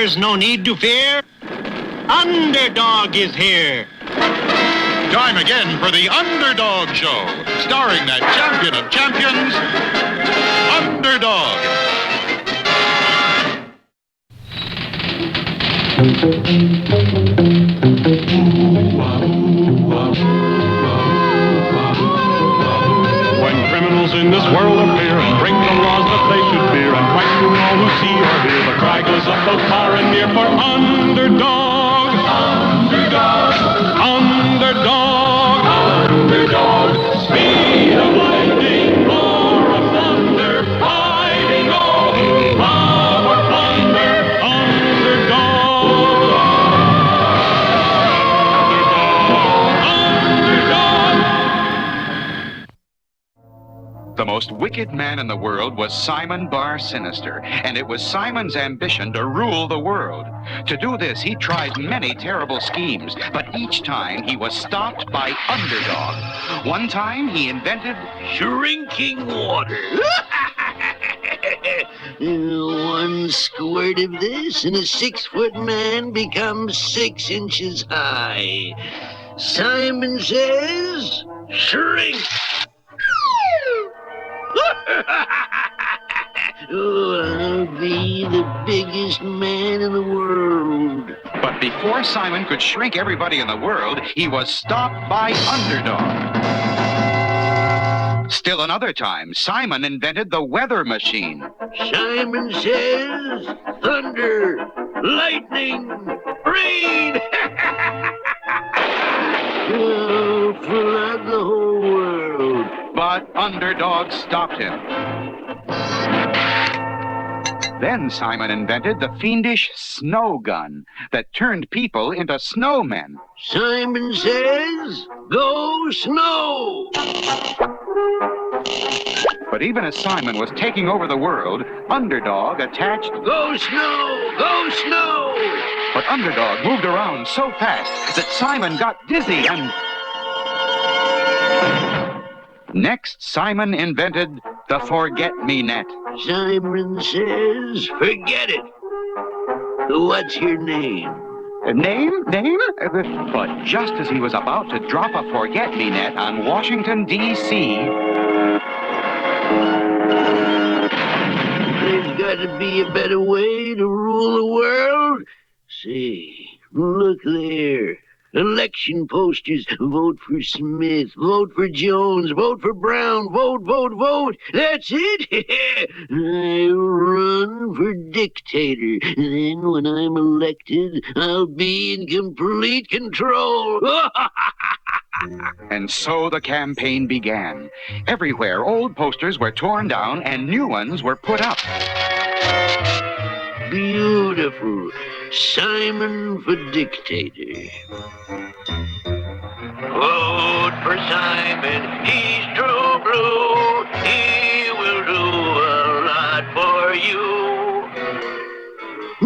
is no need to fear. Underdog is here. Time again for the Underdog Show, starring that champion of champions, Underdog. When criminals in this world appear and bring the laws that they should fear and fight through all who see or hear, the cry goes up both far and near for Underdog. Underdog. Underdog. Underdog. Speed of lightning, roar of thunder, hiding all who love or plunder. Underdog. The most wicked man in the world was Simon Bar Sinister, and it was Simon's ambition to rule the world. To do this, he tried many terrible schemes, but each time he was stopped by Underdog. One time, he invented shrinking water. One squirt of this, and a 6-foot man becomes 6 inches high. Simon says, shrink. Oh, I'll be the biggest man in the world. But before Simon could shrink everybody in the world, he was stopped by Underdog. Still another time, Simon invented the weather machine. Simon says, thunder, lightning, rain. Oh, flood the whole world. But Underdog stopped him. Then Simon invented the fiendish snow gun that turned people into snowmen. Simon says, go snow! But even as Simon was taking over the world, Underdog attached, go snow! Go snow! But Underdog moved around so fast that Simon got dizzy and... Next, Simon invented the forget-me-net. Simon says, forget it. What's your name? Name? But just as he was about to drop a forget-me-net on Washington, D.C. There's got to be a better way to rule the world. See, look there. Election posters. Vote for Smith. Vote for Jones. Vote for Brown. Vote, vote, vote. That's it. I run for dictator. Then when I'm elected, I'll be in complete control. And so the campaign began. Everywhere, old posters were torn down and new ones were put up. Beautiful. Simon for dictator. Vote for Simon. He's true blue. He will do a lot for you.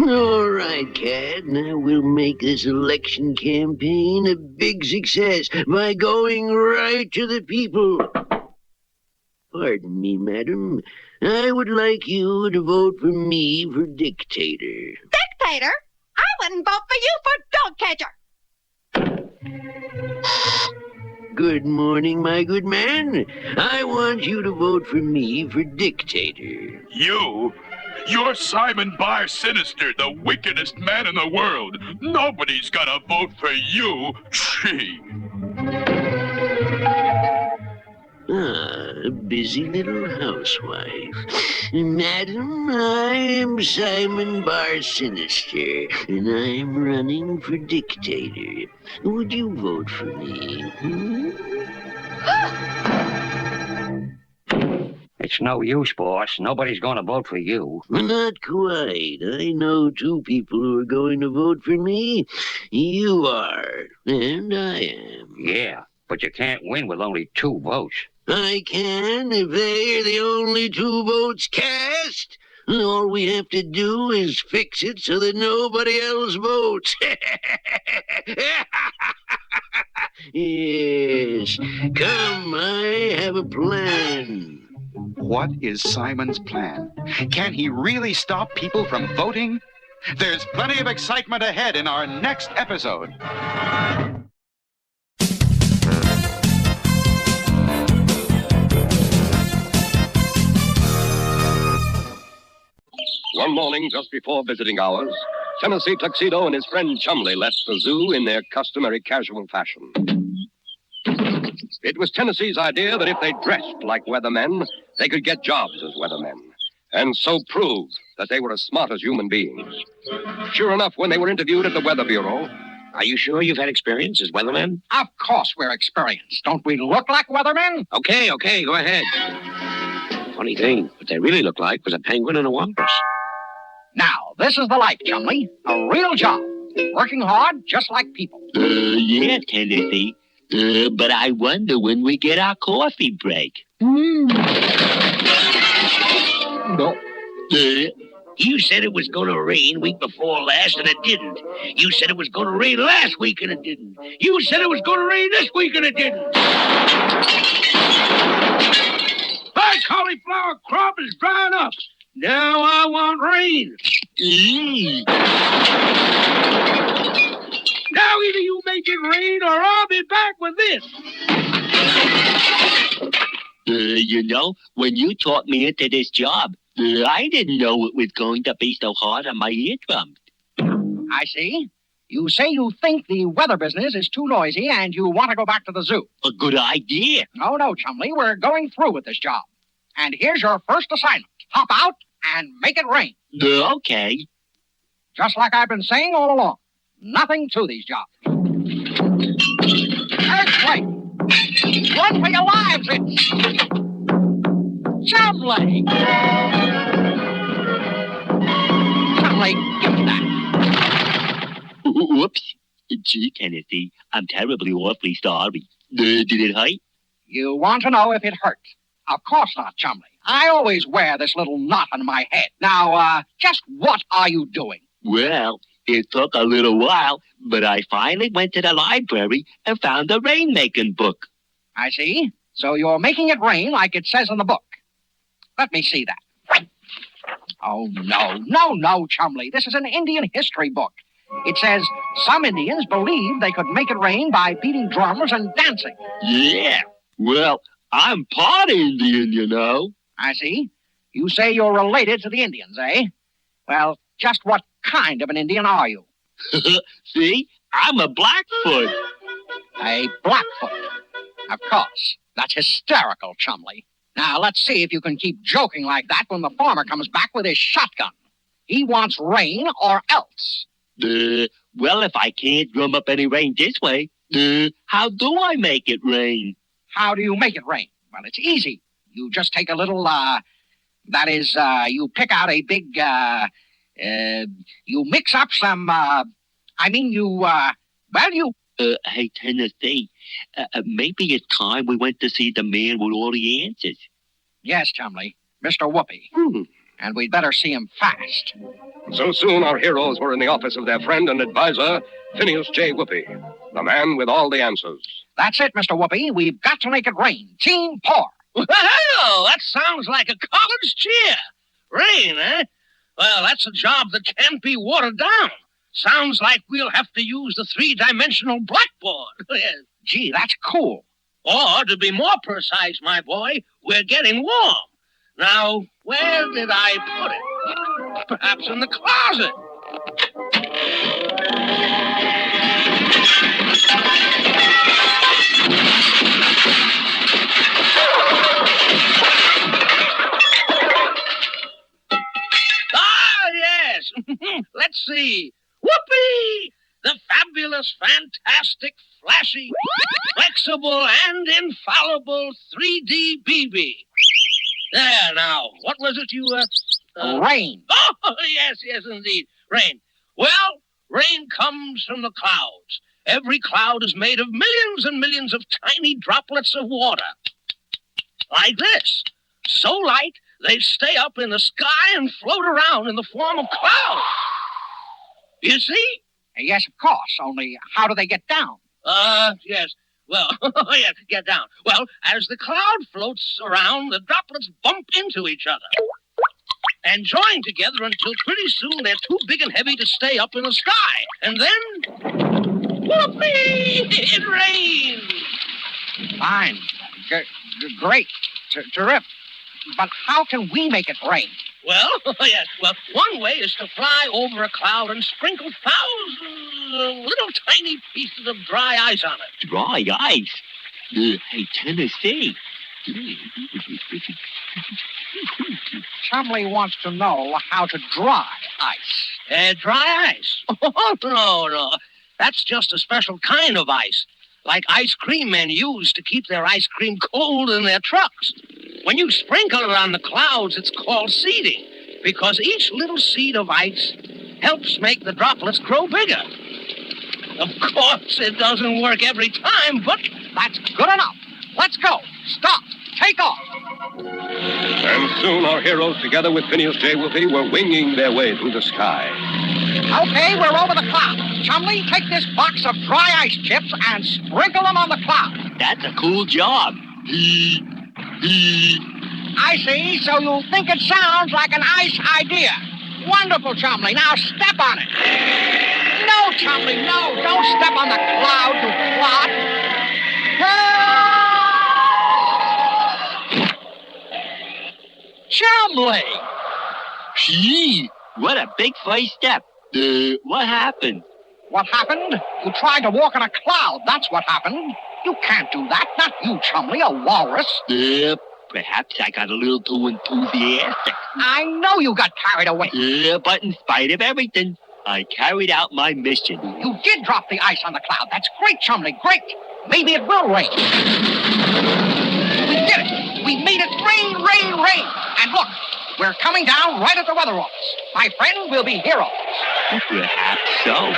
All right, Cat. Now we'll make this election campaign a big success by going right to the people. Pardon me, madam. I would like you to vote for me for dictator. Dictator? I wouldn't vote for you for dog catcher. Good morning, my good man. I want you to vote for me for dictator. You? You're Simon Bar Sinister, the wickedest man in the world. Nobody's gonna vote for you. Gee. Ah, a busy little housewife. Madam, I am Simon Bar Sinister, and I'm running for dictator. Would you vote for me? It's no use, boss. Nobody's going to vote for you. Not quite. I know 2 people who are going to vote for me. You are, and I am. Yeah, but you can't win with only 2 votes. I can if they're the only 2 votes cast. All we have to do is fix it so that nobody else votes. Yes. Come, I have a plan. What is Simon's plan? Can he really stop people from voting? There's plenty of excitement ahead in our next episode. One morning, just before visiting hours, Tennessee Tuxedo and his friend Chumley left the zoo in their customary casual fashion. It was Tennessee's idea that if they dressed like weathermen, they could get jobs as weathermen, and so prove that they were as smart as human beings. Sure enough, when they were interviewed at the Weather Bureau... Are you sure you've had experience as weathermen? Of course we're experienced. Don't we look like weathermen? Okay, go ahead. Funny thing, what they really looked like was a penguin and a walrus. Now, this is the life, Chumley. A real job. Working hard, just like people. Yeah, Tennessee. But I wonder when we get our coffee break. No. You said it was going to rain week before last, and it didn't. You said it was going to rain last week, and it didn't. You said it was going to rain this week, and it didn't. My cauliflower crop is drying up. Now I want rain. Now either you make it rain or I'll be back with this. You know, when you taught me into this job, I didn't know it was going to be so hard on my eardrums. I see. You say you think the weather business is too noisy and you want to go back to the zoo. A good idea. No, Chumley. We're going through with this job. And here's your first assignment. Hop out and make it rain. Okay. Just like I've been saying all along. Nothing to these jobs. Earthquake! Run for your lives! It's Chumley! Chumley, give me that. Whoops. Gee, Tennessee, I'm terribly awfully sorry. Did it hurt? You want to know if it hurt? Of course not, Chumley. I always wear this little knot on my head. Now, just what are you doing? Well, it took a little while, but I finally went to the library and found a rainmaking book. I see. So you're making it rain like it says in the book. Let me see that. Oh, no, Chumley. This is an Indian history book. It says some Indians believed they could make it rain by beating drums and dancing. Yeah. Well, I'm part Indian, you know. I see. You say you're related to the Indians, eh? Well, just what kind of an Indian are you? See? I'm a Blackfoot. A Blackfoot. Of course. That's hysterical, Chumley. Now, let's see if you can keep joking like that when the farmer comes back with his shotgun. He wants rain or else. Well, if I can't drum up any rain this way, how do I make it rain? How do you make it rain? Well, it's easy. You just take a little, you pick out a big, you mix up some, Hey, Tennessee, maybe it's time we went to see the man with all the answers. Yes, Chumley, Mr. Whoopi. And we'd better see him fast. So soon our heroes were in the office of their friend and advisor, Phineas J. Whoopi, the man with all the answers. That's it, Mr. Whoopi. We've got to make it rain. Team pour. Well, that sounds like a college cheer. Rain, eh? Well, that's a job that can't be watered down. Sounds like we'll have to use the three-dimensional blackboard. Gee, that's cool. Or, to be more precise, my boy, we're getting warm. Now, where did I put it? Perhaps in the closet. Ah, yes. Let's see. Whoopee! The fabulous, fantastic, flashy, flexible, and infallible 3D BB. There, now, what was it you, Rain. Oh, yes, indeed. Rain. Well, rain comes from the clouds. Every cloud is made of millions and millions of tiny droplets of water. Like this. So light, they stay up in the sky and float around in the form of clouds. You see? Yes, of course. Only how do they get down? Yes. Well, yes, get down. Well, as the cloud floats around, the droplets bump into each other. and join together until pretty soon they're too big and heavy to stay up in the sky. And then, whoopee! It rains. Fine. Great. Terrific. But how can we make it rain? Well, yes. Well, one way is to fly over a cloud and sprinkle thousands of little tiny pieces of dry ice on it. Dry ice? Hey, Tennessee. Chumley wants to know how to dry ice. Dry ice? Oh, no. That's just a special kind of ice, like ice cream men use to keep their ice cream cold in their trucks. When you sprinkle it on the clouds, it's called seeding, because each little seed of ice helps make the droplets grow bigger. Of course, it doesn't work every time, but that's good enough. Let's go. Stop. Take off. And soon our heroes, together with Phineas J. Wolfe, were winging their way through the sky. Okay, we're over the cloud. Chumley, take this box of dry ice chips and sprinkle them on the cloud. That's a cool job. I see, so you think it sounds like an ice idea. Wonderful, Chumley. Now step on it. No, Chumley, no. Don't step on the cloud, you clod. Chumley! Gee, what a big first step. What happened? What happened? You tried to walk on a cloud. That's what happened. You can't do that. Not you, Chumley, a walrus. Perhaps I got a little too enthusiastic. I know you got carried away. But in spite of everything, I carried out my mission. You did drop the ice on the cloud. That's great, Chumley, great. Maybe it will rain. We did it. We made it rain, rain, rain. And look, we're coming down right at the weather office. My friend, we'll be heroes. Perhaps so.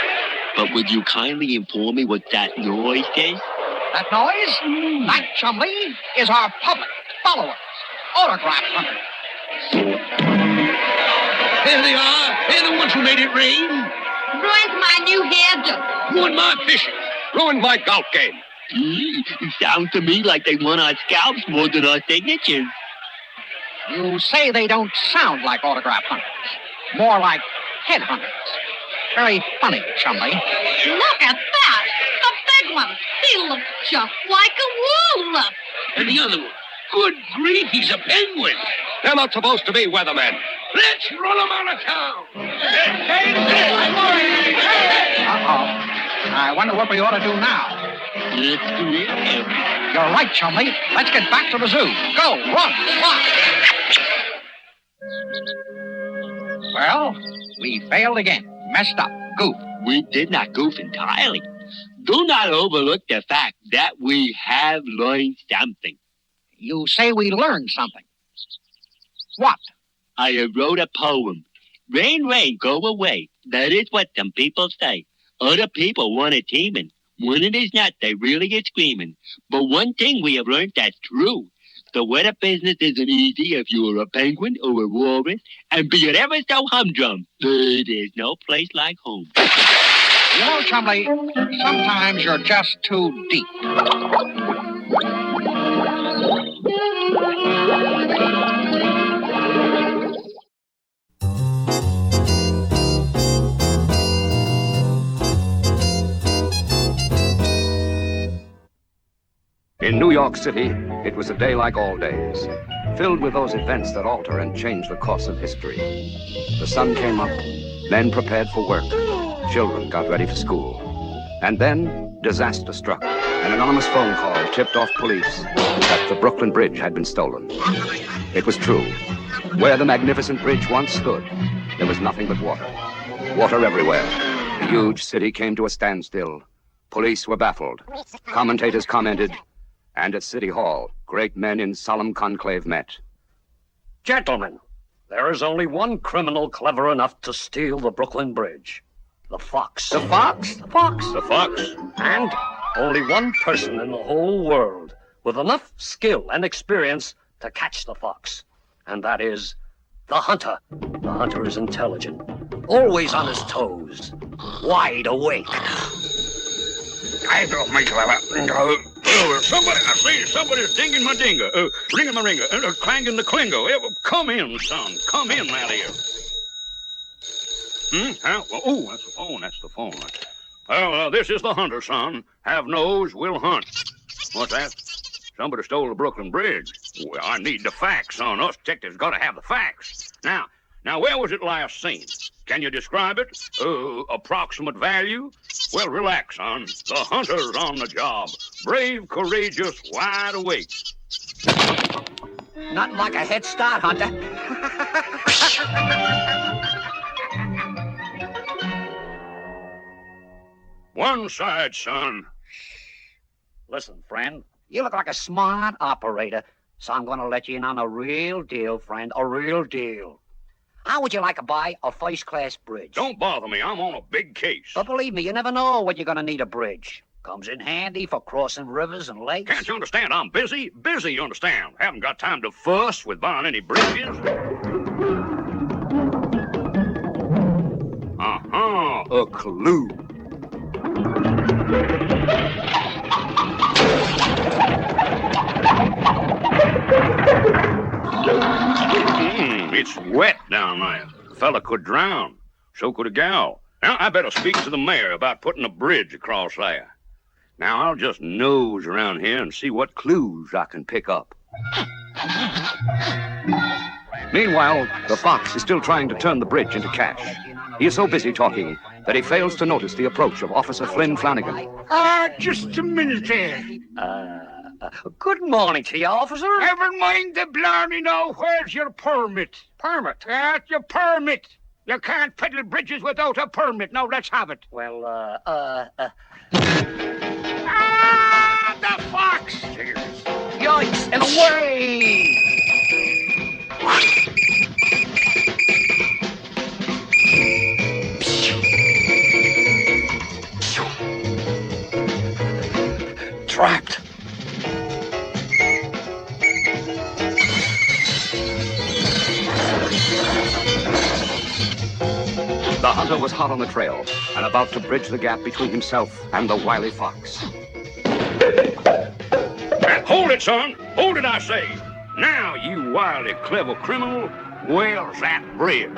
But would you kindly inform me what that noise is? That noise? That, Chumley, is our public, followers, autograph hunters. There they are. They're the ones who made it rain. Ruined my new hairdo. Ruined my fishing. Ruined my golf game. Sounds to me like they want our scalps more than our signatures. You say they don't sound like autograph hunters. More like headhunters. Very funny, Chumley. Look at that. A big one. He looks just like a walrus. And the other one. Good grief, he's a penguin. They're not supposed to be weathermen. Let's run them out of town. Uh-oh. I wonder what we ought to do now. Let's do it. You're right, Chumley. Let's get back to the zoo. Go, run, fly. Well, we failed again. Messed up. Goof. We did not goof entirely. Do not overlook the fact that we have learned something. You say we learned something. What? I have wrote a poem. Rain, rain, go away. That is what some people say. Other people want it teeming. When it is not, they really get screaming. But one thing we have learned that's true. The weather business isn't easy if you are a penguin or a walrus, and be it ever so humdrum, there's no place like home. You know, Chumley, sometimes you're just too deep. In New York City, it was a day like all days, filled with those events that alter and change the course of history. The sun came up, men prepared for work, children got ready for school. And then, disaster struck. An anonymous phone call tipped off police that the Brooklyn Bridge had been stolen. It was true. Where the magnificent bridge once stood, there was nothing but water. Water everywhere. The huge city came to a standstill. Police were baffled. Commentators commented. And at City Hall, great men in solemn conclave met. Gentlemen, there is only one criminal clever enough to steal the Brooklyn Bridge. The Fox. The Fox? The Fox. The Fox. And only one person in the whole world with enough skill and experience to catch the Fox. And that is the Hunter. The Hunter is intelligent, always on his toes, wide awake. I don't make clever. Oh, somebody's dinging my dinger, ringing my ringer, clanging the clingo. Come in, son. Come in out here. Oh, that's the phone. Well, this is the hunter, son. Have nose, will hunt. What's that? Somebody stole the Brooklyn Bridge. Well, I need the facts, son. Us detectives got to have the facts. Now, where was it last seen? Can you describe it? Approximate value? Well, relax, son. The hunter's on the job. Brave, courageous, wide awake. Nothing like a head start, Hunter. One side, son. Listen, friend. You look like a smart operator, so I'm going to let you in on a real deal, friend. A real deal. How would you like to buy a first-class bridge? Don't bother me. I'm on a big case. But believe me, you never know when you're going to need a bridge. Comes in handy for crossing rivers and lakes. Can't you understand? I'm busy. Busy, you understand. Haven't got time to fuss with buying any bridges. A clue. It's wet down there. The fella could drown. So could a gal. Now, I better speak to the mayor about putting a bridge across there. Now, I'll just nose around here and see what clues I can pick up. Meanwhile, the fox is still trying to turn the bridge into cash. He is so busy talking that he fails to notice the approach of Officer Flynn Flanagan. Just a minute there. Good morning to you, officer. Never mind the blarney now. Where's your permit? Permit? Your permit. You can't peddle bridges without a permit. Now, let's have it. Well, the fox! Yikes, and away! Trapped. The hunter was hot on the trail and about to bridge the gap between himself and the wily fox. Hold it, son. Hold it, I say. Now, you wily, clever criminal, where's that bridge?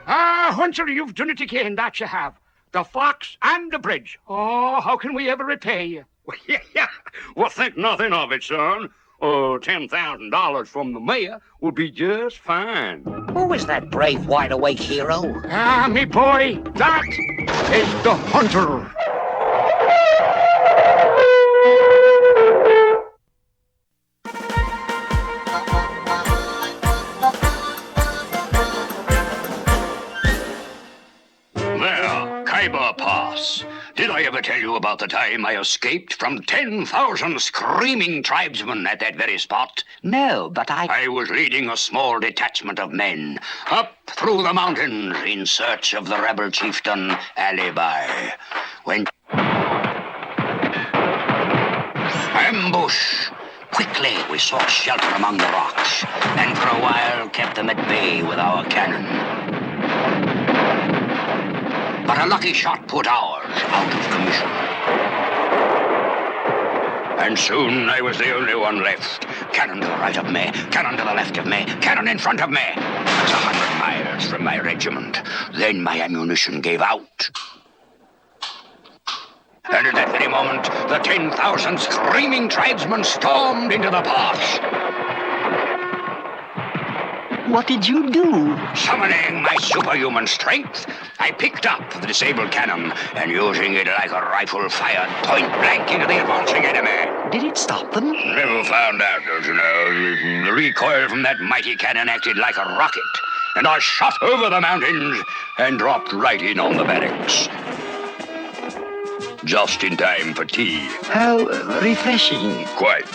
Hunter, you've done it again, that you have. The fox and the bridge. Oh, how can we ever repay you? Well, think nothing of it, son. $10,000 from the mayor would be just fine. Who is that brave, wide-awake hero? Me boy, that is the hunter. Pass. Did I ever tell you about the time I escaped from 10,000 screaming tribesmen at that very spot? No, but I was leading a small detachment of men up through the mountains in search of the rebel chieftain Alibi. When... Ambush! Quickly, we sought shelter among the rocks, and for a while kept them at bay with our cannon. But a lucky shot put ours out of commission. And soon I was the only one left. Cannon to the right of me, cannon to the left of me, cannon in front of me. It's 100 miles from my regiment. Then my ammunition gave out. And at that very moment, the 10,000 screaming tribesmen stormed into the pass. What did you do? Summoning my superhuman strength, I picked up the disabled cannon and using it like a rifle fired point blank into the advancing enemy. Did it stop them? Never found out, don't you know. The recoil from that mighty cannon acted like a rocket, and I shot over the mountains and dropped right in on the barracks. Just in time for tea. How refreshing. Quite.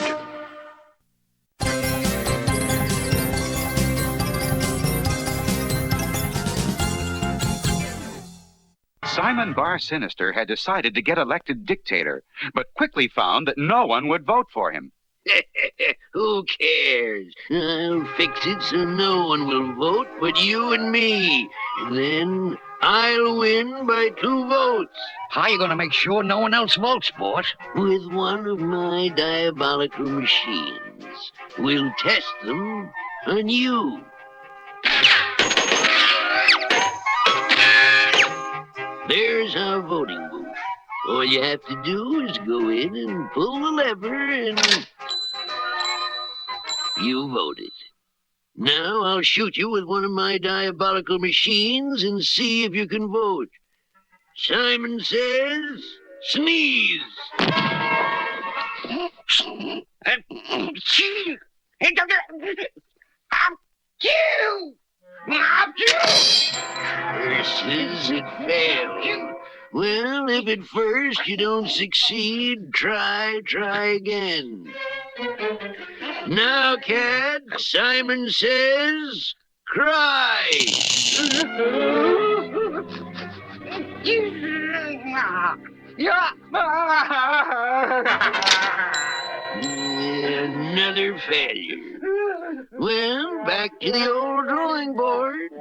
Simon Bar Sinister had decided to get elected dictator, but quickly found that no one would vote for him. Who cares? I'll fix it so no one will vote but you and me. And then I'll win by 2 votes. How are you going to make sure no one else votes, boss? With one of my diabolical machines. We'll test them on you. There's our voting booth. All you have to do is go in and pull the lever and... You voted. Now I'll shoot you with one of my diabolical machines and see if you can vote. Simon says, sneeze. Versus it failed. Well, if at first you don't succeed, try again. Now, cat, Simon says, cry. Another failure. Well, back to the old drawing board.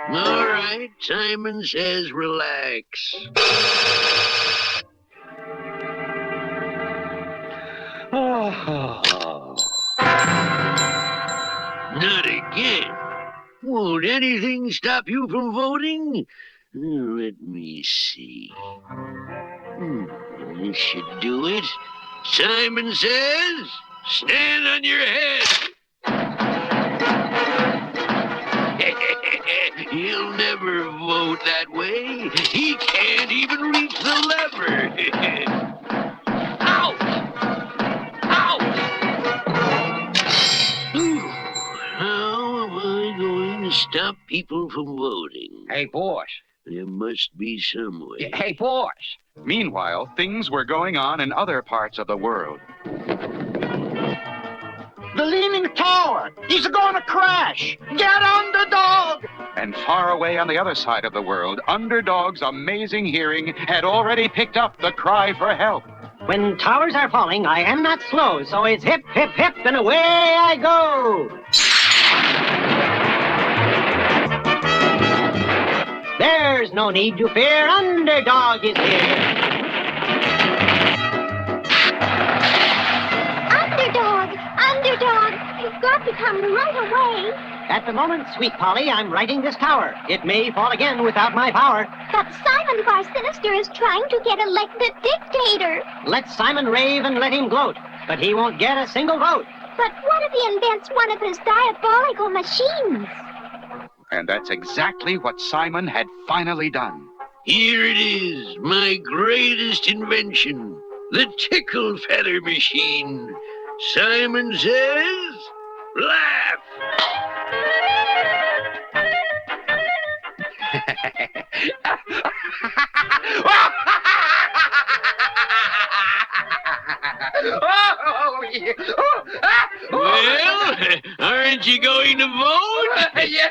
All right, Simon says relax. Not again. Won't anything stop you from voting? Let me see. This should do it. Simon says, stand on your head. He'll never vote that way. He can't even reach the lever. Ouch! Ouch! How am I going to stop people from voting? Hey, boss. There must be some way. Hey, boss. Meanwhile, things were going on in other parts of the world. The Leaning Tower! He's going to crash! Get Underdog! And far away on the other side of the world, Underdog's amazing hearing had already picked up the cry for help. When towers are falling, I am not slow, so it's hip, hip, hip, and away I go! There's no need to fear, Underdog is here. Underdog, you've got to come right away. At the moment, sweet Polly, I'm righting this tower. It may fall again without my power. But Simon Bar Sinister is trying to get elected dictator. Let Simon rave and let him gloat, but he won't get a single vote. But what if he invents one of his diabolical machines? And that's exactly what Simon had finally done. Here it is, my greatest invention, the Tickle-Feather Machine. Simon says, laugh. Well, aren't you going to vote? Yeah,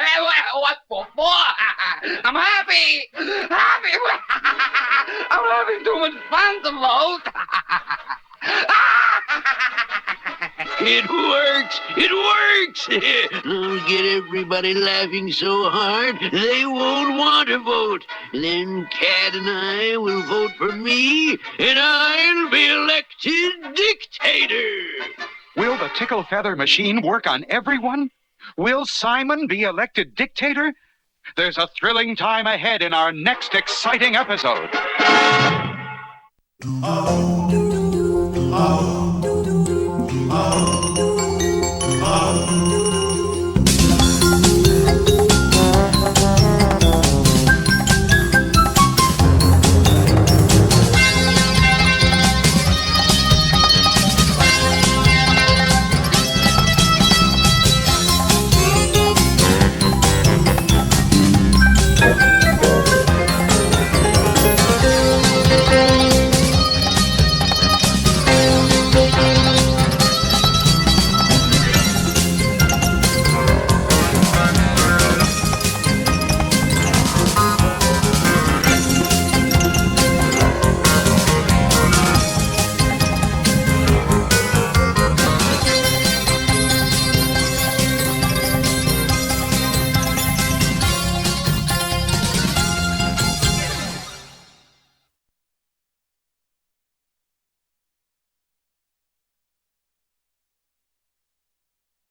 what for? I'm happy. I'm having too much fun to vote. It works! It works! I'll get everybody laughing so hard they won't want to vote. Then Cat and I will vote for me, and I'll be elected dictator. Will the Tickle-Feather Machine work on everyone? Will Simon be elected dictator? There's a thrilling time ahead in our next exciting episode. Oh.